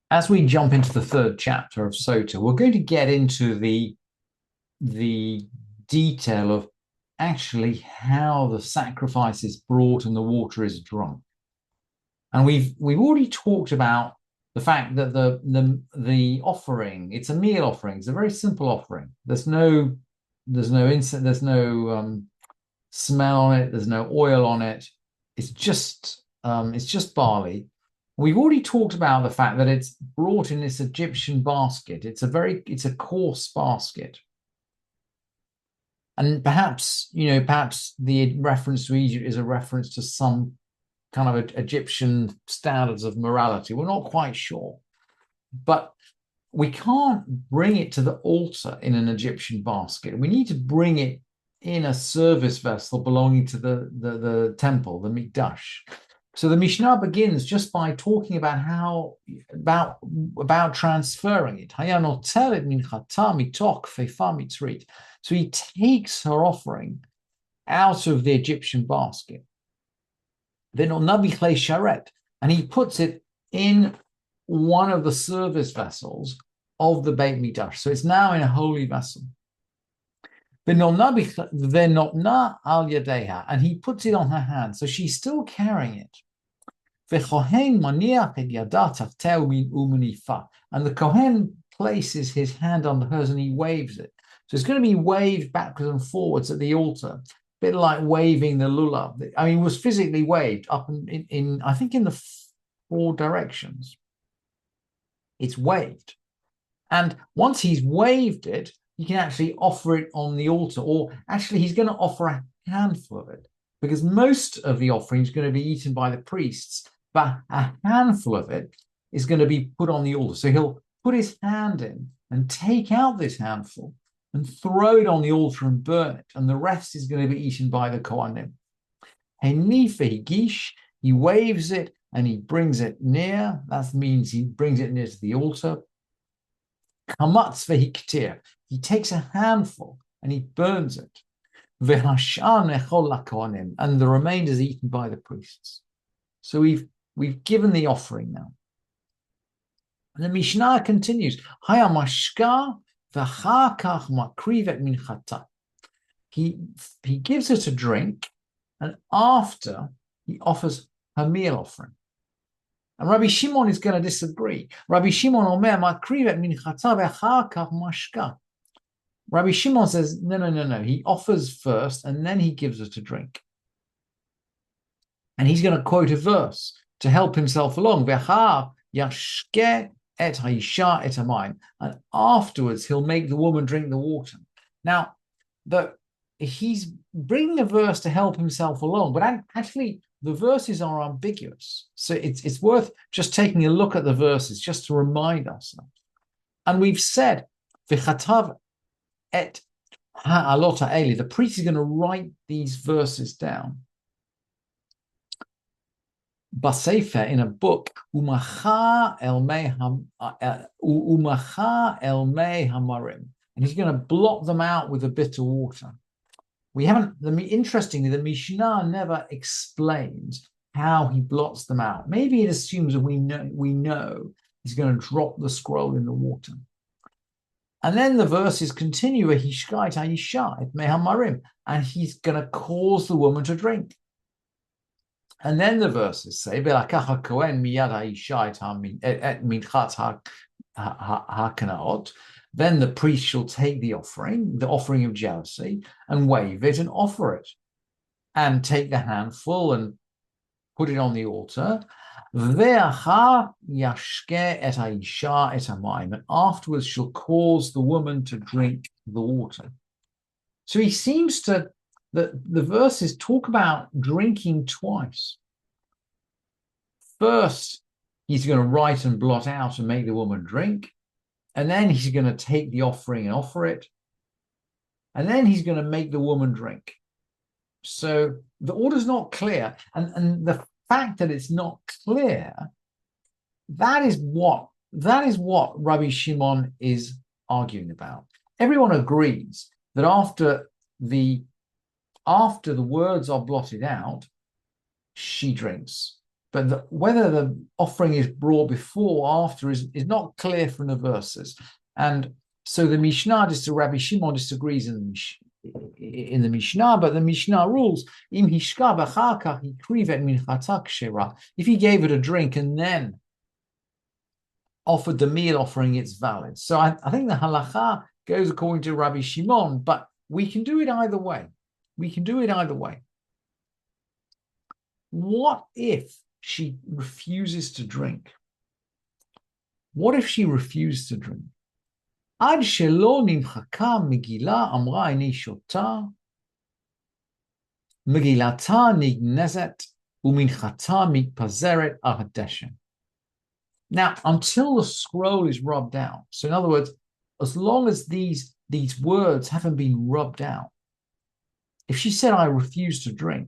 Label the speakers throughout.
Speaker 1: As we jump into the third chapter of Sotah, we're going to get into the detail of actually how the sacrifice is brought and the water is drunk. And we've already talked about the fact that the offering, it's a meal offering, it's a very simple offering. There's no incense, there's no smell on it, there's no oil on it. It's just barley. We've already talked about the fact that it's brought in this Egyptian basket. It's a coarse basket. And perhaps the reference to Egypt is a reference to some kind of Egyptian standards of morality. We're not quite sure. But we can't bring it to the altar in an Egyptian basket. We need to bring it in a service vessel belonging to the temple, the Mikdash. So the Mishnah begins just by talking about transferring it. So he takes her offering out of the Egyptian basket. And he puts it in one of the service vessels of the Beit Mikdash. So it's now in a holy vessel. And he puts it on her hand. So she's still carrying it. And the Kohen places his hand under hers and he waves it. So it's going to be waved backwards and forwards at the altar, a bit like waving the lulav. I mean, it was physically waved up in I think in the four directions. It's waved. And once he's waved it, you can actually offer it on the altar, or actually he's going to offer a handful of it because most of the offering is going to be eaten by the priests, but a handful of it is going to be put on the altar. So he'll put his hand in and take out this handful and throw it on the altar and burn it, and the rest is going to be eaten by the Kohanim. He waves it and he brings it near. That means he brings it near to the altar. Kamatz vehiktir. He takes a handful and he burns it. And the remainder is eaten by the priests. So we've given the offering now. And the Mishnah continues. He gives her to drink, and after he offers her meal offering. And Rabbi Shimon is going to disagree. Rabbi Shimon omer makrivet minchata ve'achar kach mashka. Rabbi Shimon says, no. He offers first, and then he gives her to drink. And he's going to quote a verse to help himself along. Ve'achar yashke et haisha et hamayim. And afterwards, he'll make the woman drink the water. Now, he's bringing a verse to help himself along, but actually, the verses are ambiguous. So it's worth just taking a look at the verses just to remind ourselves. And we've said, V'chatav et ha'alot ha'eli, the priest is going to write these verses down. Basefer, in a book, umacha el mei hamarim. And he's going to blot them out with the bitter water. Interestingly, the Mishnah never explains how he blots them out. Maybe it assumes that we know he's going to drop the scroll in the water. And then the verses continue, and he's going to cause the woman to drink. And then the verses say, then the priest shall take the offering of jealousy, and wave it and offer it, and take the handful and put it on the altar. And afterwards shall cause the woman to drink the water. So he seems to, the verses talk about drinking twice. First, he's going to write and blot out and make the woman drink. And then he's going to take the offering and offer it. And then he's going to make the woman drink. So the order's not clear. And the fact that it's not clear, that is what Rabbi Shimon is arguing about. Everyone agrees that after the words are blotted out, she drinks. But whether the offering is brought before or after is not clear from the verses. And so the Mishnah, Rabbi Shimon disagrees in the Mishnah, but the Mishnah rules, if he gave it a drink and then offered the meal offering, it's valid. So I think the halacha goes according to Rabbi Shimon, but we can do it either way. We can do it either way. What if she refuses to drink? What if she refuses to drink? Ad shelo nimchaka megillah amra ini shota, megillata nignezet uminchata mitpazeret al hadeshen. Now, until the scroll is rubbed out, so in other words, as long as these words haven't been rubbed out, if she said, I refuse to drink,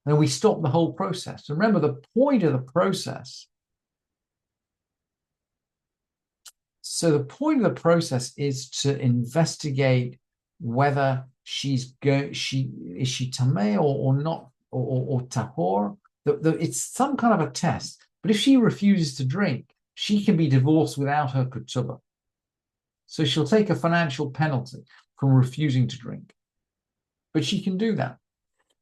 Speaker 1: then we stop the whole process. Remember, the point of the process. So the point of the process is to investigate whether is she tameh or not, or tahor. It's some kind of a test. But if she refuses to drink, she can be divorced without her ketubah. So she'll take a financial penalty from refusing to drink. But she can do that.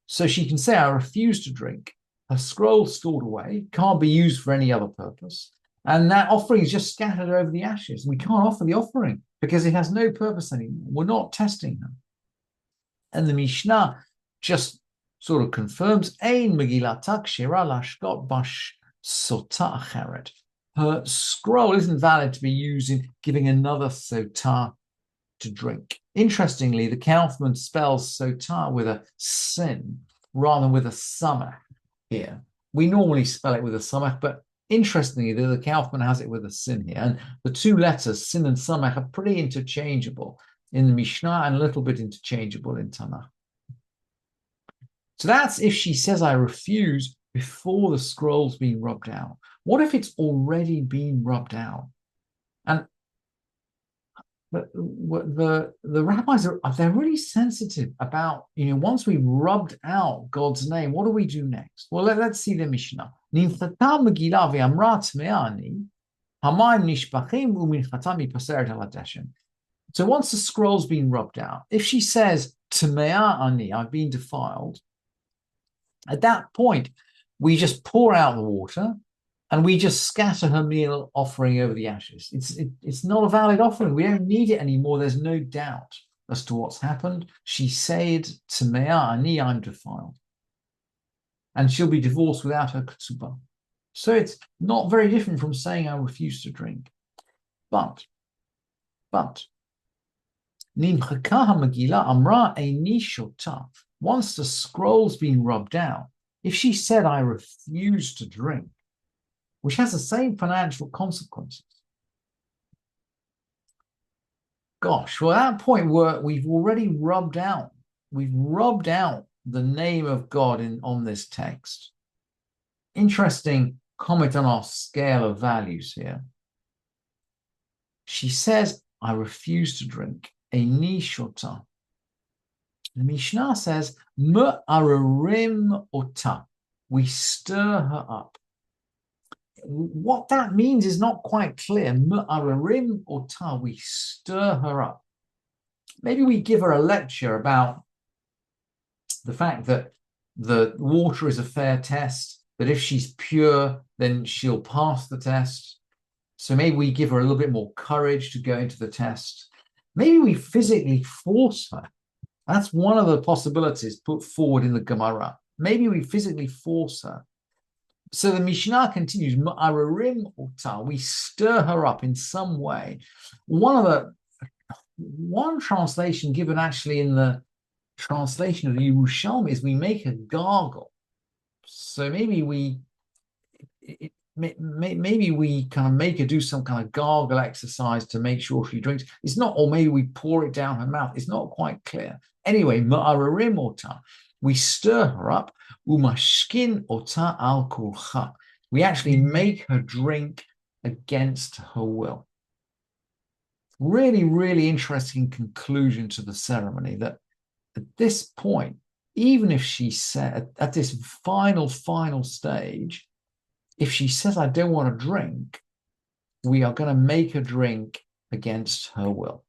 Speaker 1: So she can say, I refuse to drink. Her scroll's stored away, can't be used for any other purpose. And that offering is just scattered over the ashes. We can't offer the offering because it has no purpose anymore. We're not testing her. And the Mishnah just sort of confirms, Ein Megillata Kshira Lashkot Bash Sotah Acheret. Her scroll isn't valid to be used in giving another Sotah to drink. Interestingly, the Kaufman spells Sotah with a sin rather than with a samach here. We normally spell it with a samach, but interestingly, the Kaufman has it with a sin here. And the two letters, sin and samach, are pretty interchangeable in the Mishnah and a little bit interchangeable in Tanakh. So that's if she says, I refuse before the scroll's been rubbed out. What if it's already been rubbed out? And the rabbis they're really sensitive about, once we've rubbed out God's name, what do we do next? Well, let's see the Mishnah. So once the scroll's been rubbed out, if she says, Tamea ani, I've been defiled, at that point, we just pour out the water and we just scatter her meal offering over the ashes. It's not a valid offering. We don't need it anymore. There's no doubt as to what's happened. She said, Tamea ani, I'm defiled. And she'll be divorced without her ketubah. So it's not very different from saying I refuse to drink. But once the scroll's been rubbed out, if she said I refuse to drink, which has the same financial consequences, gosh, well, at that point where we've already rubbed out the name of God on this text. Interesting comment on our scale of values here. She says, I refuse to drink. Eini shota. The Mishnah says, Me'ararim ota. We stir her up. What that means is not quite clear. Me'ararim ota. We stir her up. Maybe we give her a lecture about the fact that the water is a fair test, that if she's pure, then she'll pass the test. So maybe we give her a little bit more courage to go into the test. Maybe we physically force her. That's one of the possibilities put forward in the Gemara. Maybe we physically force her. So the Mishnah continues, Ma'ararim ota, we stir her up in some way. One translation given actually in the translation of the Yerushalmi is we make her gargle. So maybe we kind of make her do some kind of gargle exercise to make sure she drinks. It's not, or maybe we pour it down her mouth. It's not quite clear. Anyway, ma'ararim ota, we stir her up. Umashkin ota al kulcha. We actually make her drink against her will. Really, really interesting conclusion to the ceremony that at this point, even if she said at this final stage, if she says, I don't want to drink, we are going to make her drink against her will.